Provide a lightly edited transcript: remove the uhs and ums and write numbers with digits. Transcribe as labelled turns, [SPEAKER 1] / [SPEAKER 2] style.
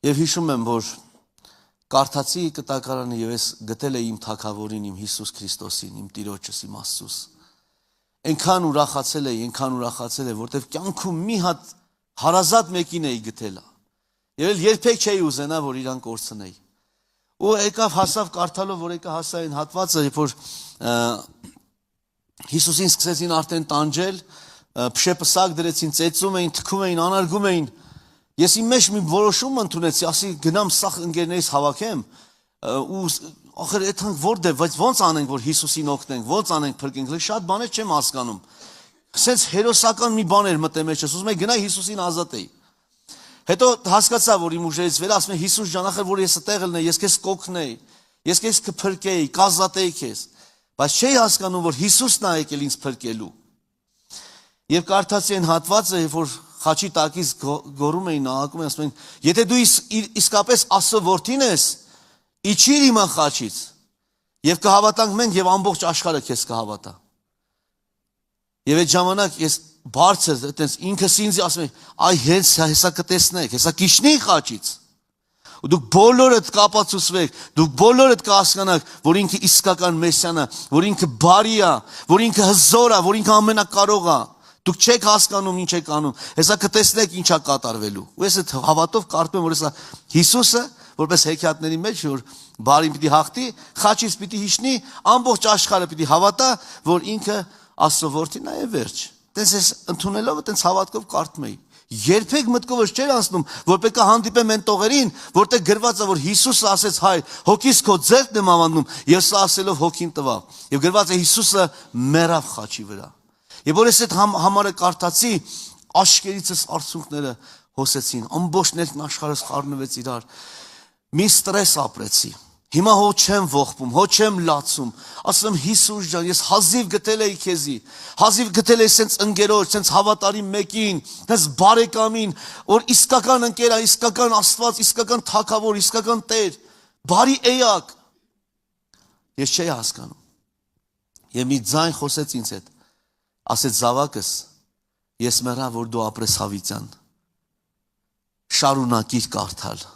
[SPEAKER 1] Եվ հիշում եմ, որ կարդացի կտակարանը եւ ես գտել եմ իմ թագավորին, իմ Հիսուս Քրիստոսին, իմ Տիրոջս, իմ Աստծուս։ Այնքան ուրախացել եմ, որտեվ կյանքում մի հատ հարազատ մեկին էի գտել։ Եվ երբեք չէի ուզենա, որ իրան կորցնեի։ Ու եկավ հասավ կարդալով, որ եկա հասա այն հատվածը, երբ որ Հիսուսին սկսեցին արդեն տանջել, փշեպսակ դրեցին, ծեծում էին, թքում էին, անարգում էին։ Ես իմ մեջ մի որոշում ընդունեցի, ասի գնամ սաղ ընկերներից հավաքեմ, ու ախր այդքան որտե՞ղ, բայց ո՞նց անենք, որ Հիսուսին օգնենք, ո՞նց անենք փրկենք, շատ բաներ չեմ հասկանում։ Սենց հերոսական մի բան էր մտել մեջս, ուզում եի գնայի Հիսուսին ազատեի։ Հետո հասկացա, որ իմ ուժերից վեր ասում եմ Հիսուս ջան, ախր որ ես այդտեղ ելնեի, ես քեզ կօգնեի, ես քեզ կփրկեի, կազատեի քեզ, բայց չէի հասկանում, որ Հիսուսն է եկել ինձ փրկելու։ Եվ կարդացի այն հատվածը, երբ որ խաչի տակից գոռում էին, աղաղակում էին, ասում են, եթե դու իսկապես Աստծո որդին ես, իջիր իմ խաչից, եւ կհավատանք մենք եւ ամբողջ աշխարհը քեզ կհավատա։ Եվ այդ ժամանակ ես բարձր, այտենց ինքս ինձ ասում եմ, այ հեսա կտեսնեք, հեսա կիջնի խաչից։ Ու դուք բոլորդ կապացուցվեք, դուք բոլորդ կհասկանաք, որ ինքը իսկական Մեսիան է, որ ինքը բարի է, որ ինքը հզոր է, որ ինքը ամենակարող է։ Դուք չեք հասկանում ինչ եք անում, հեսա կտեսնեք ինչա կատարվելու։ Ու ես այդ հավատով կարդում եմ, որ հեսա Հիսուսը, որպես հեքիաթների մեջ, որ բարին պիտի հաղթի, խաչից պիտի հիշնի, ամբողջ աշխարհը պիտի հավատա, որ ինքը Աստծո որդին է եւ վերջ։ Տենց ես ընդունելով, տենց հավատքով կարդում էի։ Երբեք մտքովս չէր անցնում, որ պետք է հանդիպեմ այն տողերին, որտեղ գրված է, որ Հիսուսը ասեց հայր, հոգիս քո ձեռքն եմ ավանդում, եւ սա ասելով հոգին տվավ։ Եվ գրված է Հիսուսը մեռավ խաչի վրա։ Եվ որ ես այդ համարը կարդացի, աշկերիցս արցունքները հոսեցին, ամբողջ ներքին աշխարհս խառնվեց իրար։ Մի ստրես ապրեցի։ Հիմա հո չեմ ողբում, հո չեմ լացում։ Ասում եմ Հիսուս ջան, ես հազիվ գտել էի քեզի։ Հազիվ գտել էի սենց ընկերոջ, սենց հավատարիմ մեկին, սենց բարեկամին, որ իսկական ընկեր է, իսկական Աստված, իսկական թագավոր, իսկական Տեր, բարի էակ։ Ես չէի հասկանում։ Եվ մի ձայն խոսեց ինձ հետ։ Ասեց զավակս, ես մեռա, որ դու ապրես հավիտյան։ Շարունակիր կարդալ։